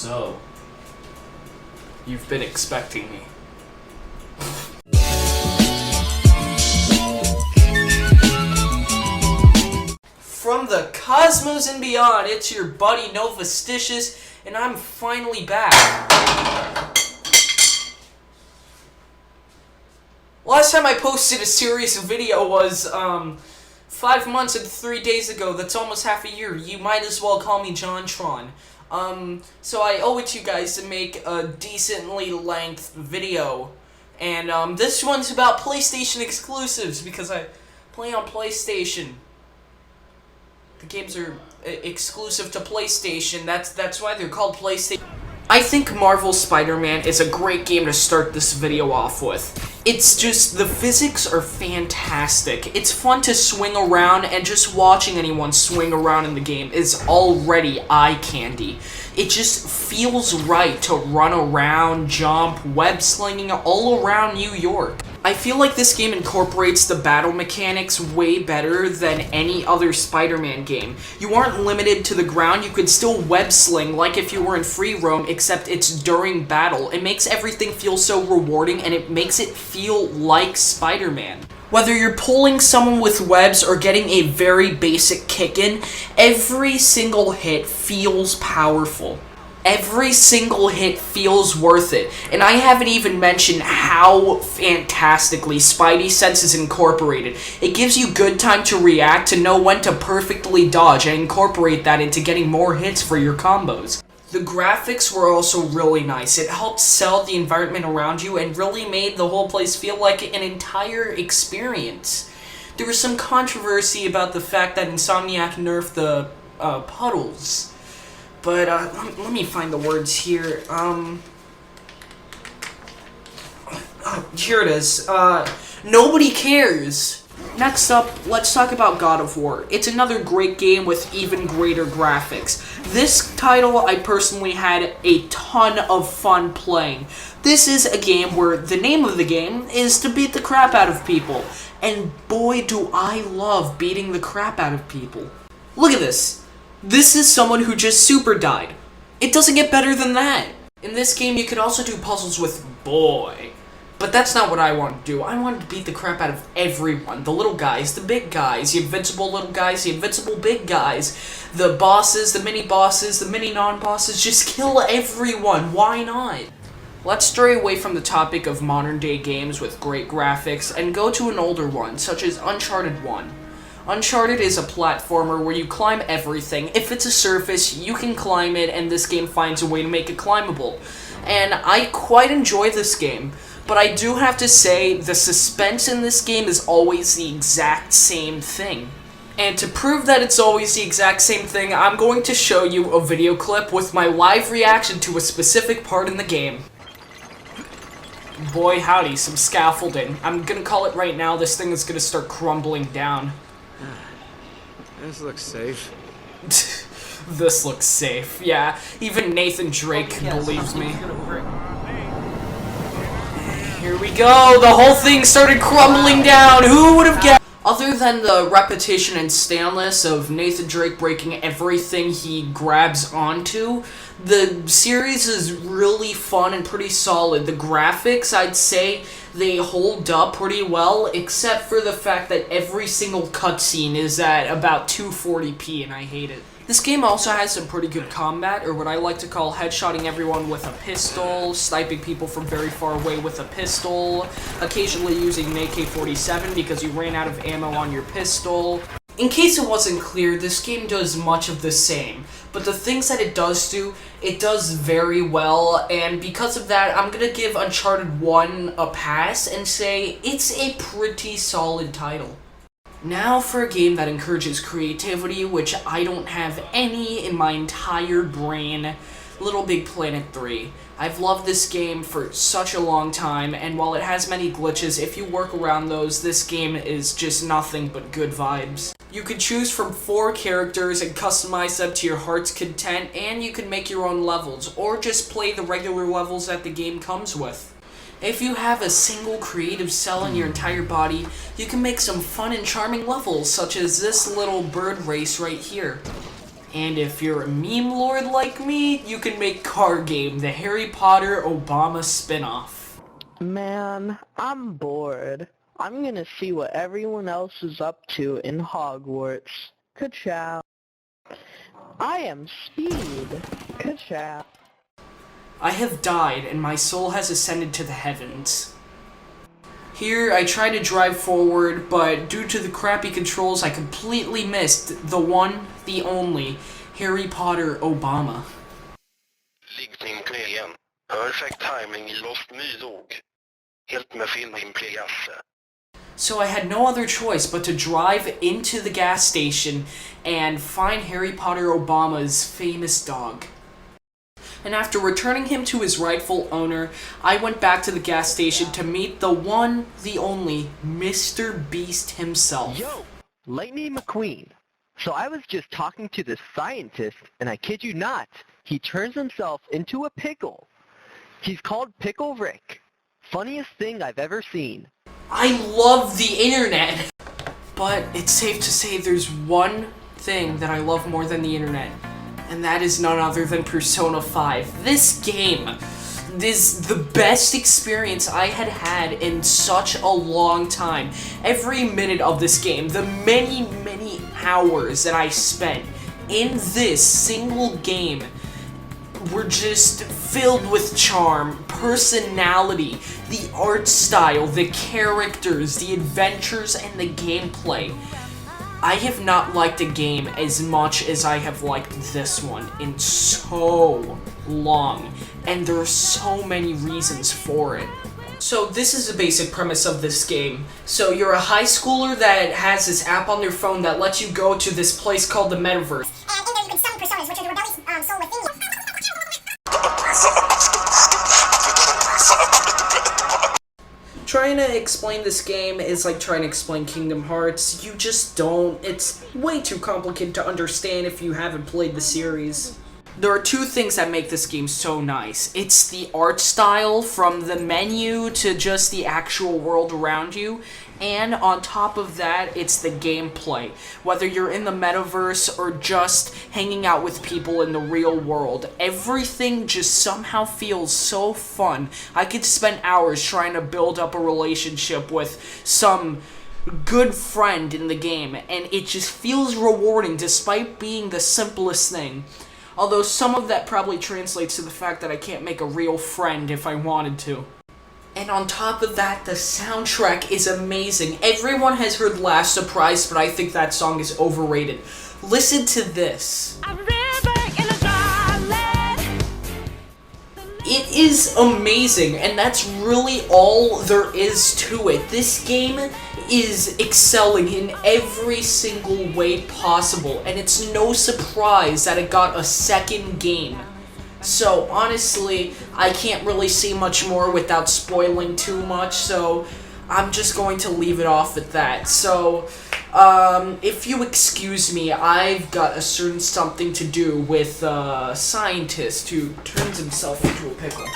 So, you've been expecting me. From the cosmos and beyond, it's your buddy Novasticious, and I'm finally back. Last time I posted a serious video was, 5 months and 3 days ago. That's almost half a year. You might as well call me JonTron. So I owe it to you guys to make a decently length video. And, this one's about PlayStation exclusives, because I play on PlayStation. The games are exclusive to PlayStation. That's why they're called PlayStation. I think Marvel Spider-Man is a great game to start this video off with. It's just, the physics are fantastic. It's fun to swing around, and just watching anyone swing around in the game is already eye candy. It just feels right to run around, jump, web slinging all around New York. I feel like this game incorporates the battle mechanics way better than any other Spider-Man game. You aren't limited to the ground, you could still web sling like if you were in free roam, except it's during battle. It makes everything feel so rewarding, and it makes it feel like Spider-Man. Whether you're pulling someone with webs or getting a very basic kick in, every single hit feels powerful. Every single hit feels worth it, and I haven't even mentioned how fantastically Spidey Sense is incorporated. It gives you good time to react, to know when to perfectly dodge, and incorporate that into getting more hits for your combos. The graphics were also really nice. It helped sell the environment around you and really made the whole place feel like an entire experience. There was some controversy about the fact that Insomniac nerfed the puddles. But, let me find the words here. Here it is. Nobody cares. Next up, let's talk about God of War. It's another great game with even greater graphics. This title, I personally had a ton of fun playing. This is a game where the name of the game is to beat the crap out of people. And boy, do I love beating the crap out of people. Look at this. This is someone who just super died. It doesn't get better than that. In this game, you could also do puzzles with boy. But that's not what I want to do. I want to beat the crap out of everyone. The little guys, the big guys, the invincible little guys, the invincible big guys, the bosses, the mini-bosses, the mini-non-bosses. Just kill everyone. Why not? Let's stray away from the topic of modern-day games with great graphics and go to an older one, such as Uncharted 1. Uncharted is a platformer where you climb everything. If it's a surface, you can climb it, and this game finds a way to make it climbable. And I quite enjoy this game, but I do have to say, the suspense in this game is always the exact same thing. And to prove that it's always the exact same thing, I'm going to show you a video clip with my live reaction to a specific part in the game. Boy howdy, some scaffolding. I'm gonna call it right now, this thing is gonna start crumbling down. This looks safe. This looks safe, yeah. Even Nathan Drake believes me. Here we go, the whole thing started crumbling down, who would have guessed? Other than the repetition and staleness of Nathan Drake breaking everything he grabs onto, the series is really fun and pretty solid. The graphics, I'd say, they hold up pretty well, except for the fact that every single cutscene is at about 240p, and I hate it. This game also has some pretty good combat, or what I like to call headshotting everyone with a pistol, sniping people from very far away with a pistol, occasionally using an AK-47 because you ran out of ammo on your pistol. In case it wasn't clear, this game does much of the same, but the things that it does do, it does very well, and because of that, I'm gonna give Uncharted 1 a pass and say it's a pretty solid title. Now for a game that encourages creativity, which I don't have any in my entire brain, Little Big Planet 3. I've loved this game for such a long time, and while it has many glitches, if you work around those, this game is just nothing but good vibes. You could choose from 4 characters and customize them to your heart's content, and you can make your own levels, or just play the regular levels that the game comes with. If you have a single creative cell in your entire body, you can make some fun and charming levels, such as this little bird race right here. And if you're a meme lord like me, you can make Card Game, the Harry Potter Obama spin-off. Man, I'm bored. I'm gonna see what everyone else is up to in Hogwarts. Ka-chow. I am Speed. Ka-chow. I have died, and my soul has ascended to the heavens. Here, I try to drive forward, but due to the crappy controls, I completely missed the one, the only, Harry Potter Obama. Liggning på igen. Perfect timing i Lost Myrog. Helt med filmen Plegasse. So I had no other choice but to drive into the gas station and find Harry Potter Obama's famous dog. And after returning him to his rightful owner, I went back to the gas station to meet the one, the only, Mr. Beast himself. Yo, Lightning McQueen. So I was just talking to this scientist, and I kid you not, he turns himself into a pickle. He's called Pickle Rick. Funniest thing I've ever seen. I love the internet! But it's safe to say there's one thing that I love more than the internet, and that is none other than Persona 5. This game is the best experience I had had in such a long time. Every minute of this game, the many hours that I spent in this single game were just filled with charm, personality, the art style, the characters, the adventures, and the gameplay. I have not liked a game as much as I have liked this one in so long, and there are so many reasons for it. So this is the basic premise of this game. So you're a high schooler that has this app on their phone that lets you go to this place called the Metaverse. And in there you can summon personas, which are the rebellious soul within you. Trying to explain this game is like trying to explain Kingdom Hearts. You just don't. It's way too complicated to understand if you haven't played the series. There are two things that make this game so nice. It's the art style, from the menu to just the actual world around you, and on top of that, it's the gameplay. Whether you're in the metaverse or just hanging out with people in the real world, everything just somehow feels so fun. I could spend hours trying to build up a relationship with some good friend in the game, and it just feels rewarding despite being the simplest thing. Although some of that probably translates to the fact that I can't make a real friend if I wanted to. And on top of that, the soundtrack is amazing. Everyone has heard Last Surprise, but I think that song is overrated. Listen to this. It is amazing, and that's really all there is to it. This game is excelling in every single way possible, and it's no surprise that it got a second game. So honestly, I can't really say much more without spoiling too much, so I'm just going to leave it off at that. So, if you excuse me, I've got a certain something to do with a scientist who turns himself into a pickle.